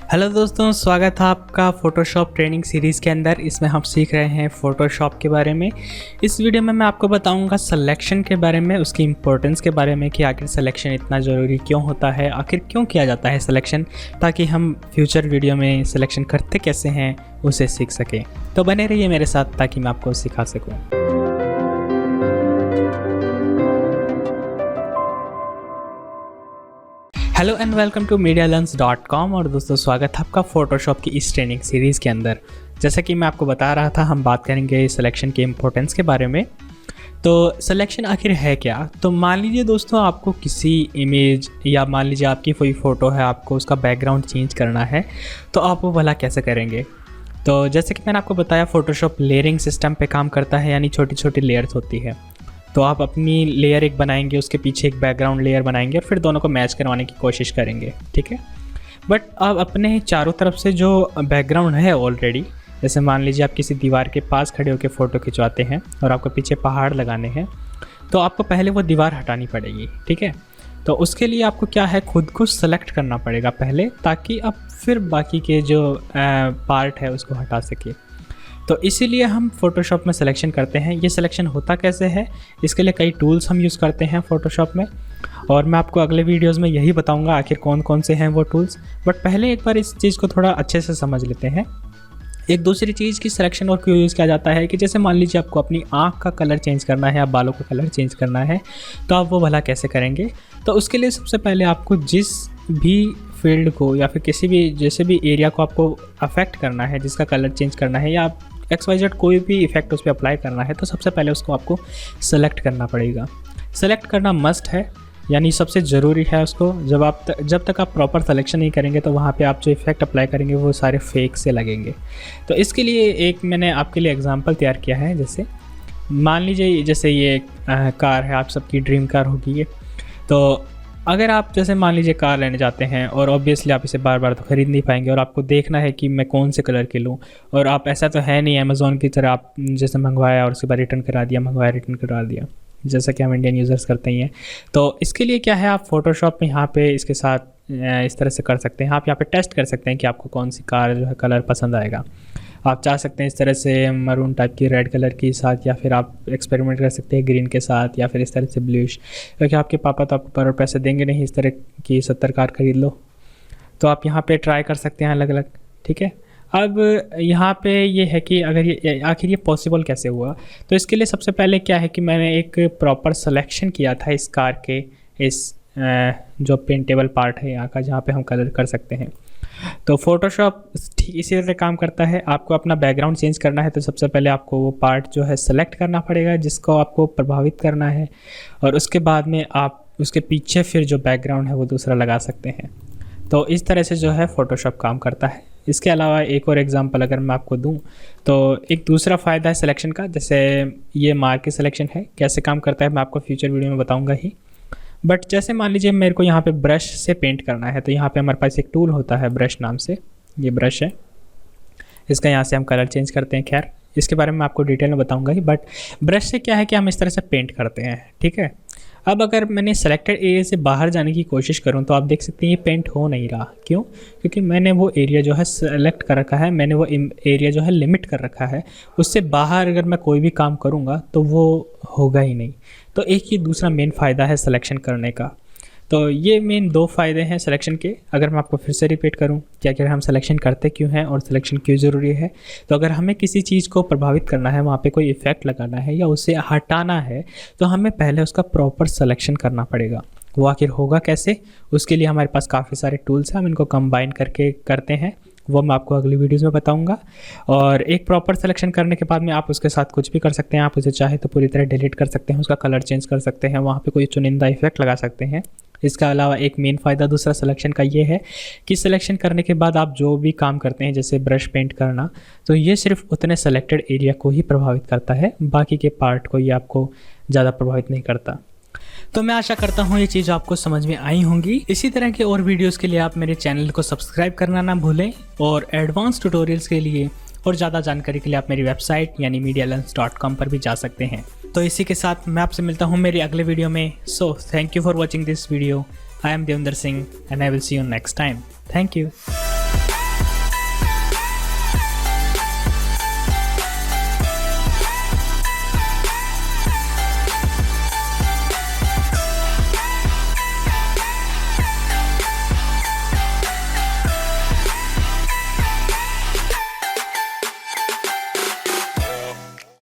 Hello दोस्तों, स्वागत है आपका फ़ोटोशॉप ट्रेनिंग सीरीज़ के अंदर। इसमें हम सीख रहे हैं फ़ोटोशॉप के बारे में। इस वीडियो में मैं आपको बताऊंगा सिलेक्शन के बारे में, उसकी इम्पोर्टेंस के बारे में कि आखिर सिलेक्शन इतना ज़रूरी क्यों होता है, आखिर क्यों किया जाता है सिलेक्शन, ताकि हम फ्यूचर वीडियो में सिलेक्शन करते कैसे हैं उसे सीख सकें। तो बने रहिए मेरे साथ ताकि मैं आपको सिखा सकूँ। Hello and welcome to medialearns.com। और दोस्तों, स्वागत है आपका फ़ोटोशॉप की इस ट्रेनिंग सीरीज़ के अंदर। जैसा कि मैं आपको बता रहा था, हम बात करेंगे सिलेक्शन के इम्पोर्टेंस के बारे में। तो सिलेक्शन आखिर है क्या? तो मान लीजिए दोस्तों, आपको किसी इमेज या मान लीजिए आपकी कोई फ़ोटो है, आपको उसका बैकग्राउंड चेंज करना है, तो आप वो भला कैसे करेंगे? तो जैसे कि मैंने आपको बताया, फ़ोटोशॉप लेयरिंग सिस्टम पे काम करता है, यानी छोटी छोटी लेयर्स होती है। तो आप अपनी लेयर एक बनाएंगे, उसके पीछे एक बैकग्राउंड लेयर बनाएंगे और फिर दोनों को मैच करवाने की कोशिश करेंगे, ठीक है। बट आप अपने चारों तरफ से जो बैकग्राउंड है ऑलरेडी, जैसे मान लीजिए आप किसी दीवार के पास खड़े होकर फ़ोटो खिंचवाते हैं और आपको पीछे पहाड़ लगाने हैं, तो आपको पहले वो दीवार हटानी पड़ेगी, ठीक है। तो उसके लिए आपको क्या है, खुद को सेलेक्ट करना पड़ेगा पहले, ताकि आप फिर बाकी के जो पार्ट है उसको हटा सके। तो इसीलिए हम फ़ोटोशॉप में सिलेक्शन करते हैं। ये सिलेक्शन होता कैसे है, इसके लिए कई टूल्स हम यूज़ करते हैं फ़ोटोशॉप में, और मैं आपको अगले वीडियोस में यही बताऊंगा आखिर कौन कौन से हैं वो टूल्स। बट पहले एक बार इस चीज़ को थोड़ा अच्छे से समझ लेते हैं। एक दूसरी चीज़ की सिलेक्शन और क्यों यूज़ किया जाता है कि जैसे मान लीजिए आपको अपनी आँख का कलर चेंज करना है या बालों का कलर चेंज करना है, तो आप वो भला कैसे करेंगे? तो उसके लिए सबसे पहले आपको जिस भी फील्ड को या फिर किसी भी जैसे भी एरिया को आपको अफेक्ट करना है, जिसका कलर चेंज करना है, या आप XYZ कोई भी इफेक्ट उस पर अप्लाई करना है, तो सबसे पहले उसको आपको सेलेक्ट करना पड़ेगा। सेलेक्ट करना मस्ट है, यानी सबसे ज़रूरी है उसको। जब तक आप प्रॉपर सिलेक्शन नहीं करेंगे, तो वहाँ पे आप जो इफेक्ट अप्लाई करेंगे वो सारे फेक से लगेंगे। तो इसके लिए एक मैंने आपके लिए एग्जांपल तैयार किया है। जैसे मान लीजिए जैसे ये कार है, आप सबकी ड्रीम कार होगी ये। तो अगर आप जैसे मान लीजिए कार लेने जाते हैं, और ऑब्वियसली आप इसे बार बार तो ख़रीद नहीं पाएंगे, और आपको देखना है कि मैं कौन से कलर की लूँ, और आप ऐसा तो है नहीं अमेज़ॉन की तरह आप जैसे मंगवाया और उसके बाद रिटर्न करा दिया, मंगवाया रिटर्न करा दिया, जैसा कि हम इंडियन यूज़र्स करते ही हैं। तो इसके लिए क्या है, आप फ़ोटोशॉप में यहाँ पे इसके साथ इस तरह से कर सकते हैं। आप यहाँ पे टेस्ट कर सकते हैं कि आपको कौन सी कार जो है कलर पसंद आएगा। आप चाह सकते हैं इस तरह से मरून टाइप की रेड कलर के साथ, या फिर आप एक्सपेरिमेंट कर सकते हैं ग्रीन के साथ, या फिर इस तरह से ब्लूइश, क्योंकि आपके पापा तो आपको पर पैसे देंगे नहीं इस तरह की 70 कार खरीद लो। तो आप यहाँ पे ट्राई कर सकते हैं अलग अलग, ठीक है। अब यहाँ पे ये है कि अगर ये आखिर ये पॉसिबल कैसे हुआ, तो इसके लिए सबसे पहले क्या है कि मैंने एक प्रॉपर सिलेक्शन किया था इस कार के इस जो पेंटेबल पार्ट है यहाँ का, जहाँ पे हम कलर कर सकते हैं। तो फोटोशॉप ठीक इसी तरह काम करता है। आपको अपना बैकग्राउंड चेंज करना है, तो सबसे पहले आपको वो पार्ट जो है सेलेक्ट करना पड़ेगा जिसको आपको प्रभावित करना है, और उसके बाद में आप उसके पीछे फिर जो बैकग्राउंड है वो दूसरा लगा सकते हैं। तो इस तरह से जो है फ़ोटोशॉप काम करता है। इसके अलावा एक और एग्जांपल अगर मैं आपको दूं, तो एक दूसरा फ़ायदा है सिलेक्शन का। जैसे ये मार्क सिलेक्शन है, कैसे काम करता है मैं आपको फ्यूचर वीडियो में बताऊँगा ही। बट जैसे मान लीजिए मेरे को यहाँ पे ब्रश से पेंट करना है, तो यहाँ पे हमारे पास एक टूल होता है ब्रश नाम से, ये ब्रश है, इसका यहाँ से हम कलर चेंज करते हैं। खैर इसके बारे में मैं आपको डिटेल में बताऊंगा ही। बट ब्रश से क्या है कि हम इस तरह से पेंट करते हैं, ठीक है। अब अगर मैंने सेलेक्टेड एरिया से बाहर जाने की कोशिश करूं, तो आप देख सकते हैं ये पेंट हो नहीं रहा। क्यों? क्योंकि मैंने वो एरिया जो है सेलेक्ट कर रखा है, मैंने वो एरिया जो है लिमिट कर रखा है। उससे बाहर अगर मैं कोई भी काम करूंगा तो वो होगा ही नहीं। तो एक ही दूसरा मेन फ़ायदा है सिलेक्शन करने का। तो ये मेन दो फ़ायदे हैं सिलेक्शन के। अगर मैं आपको फिर से रिपीट करूं कि अगर हम सिलेक्शन करते क्यों हैं और सिलेक्शन क्यों ज़रूरी है, तो अगर हमें किसी चीज़ को प्रभावित करना है, वहाँ पे कोई इफ़ेक्ट लगाना है या उसे हटाना है, तो हमें पहले उसका प्रॉपर सिलेक्शन करना पड़ेगा। वो आखिर होगा कैसे, उसके लिए हमारे पास काफ़ी सारे टूल्स हैं, हम इनको कंबाइन करके करते हैं, वो मैं आपको अगली वीडियोज़ में बताऊंगा। और एक प्रॉपर सिलेक्शन करने के बाद में आप उसके साथ कुछ भी कर सकते हैं। आप उसे चाहे तो पूरी तरह डिलीट कर सकते हैं, उसका कलर चेंज कर सकते हैं, वहाँ पे कोई चुनिंदा इफेक्ट लगा सकते हैं। इसका अलावा एक मेन फ़ायदा दूसरा सिलेक्शन का ये है कि सिलेक्शन करने के बाद आप जो भी काम करते हैं, जैसे ब्रश पेंट करना, तो ये सिर्फ उतने सेलेक्टेड एरिया को ही प्रभावित करता है, बाकी के पार्ट को ये आपको ज़्यादा प्रभावित नहीं करता। तो मैं आशा करता हूँ ये चीज़ आपको समझ में आई होंगी। इसी तरह के और वीडियोस के लिए आप मेरे चैनल को सब्सक्राइब करना ना भूलें, और एडवांस ट्यूटोरियल्स के लिए और ज़्यादा जानकारी के लिए आप मेरी वेबसाइट यानी medialearns.com पर भी जा सकते हैं। तो इसी के साथ मैं आपसे मिलता हूँ मेरी अगले वीडियो में। So thank you for watching this video. I am Devendra Singh and I will see you next time. Thank you.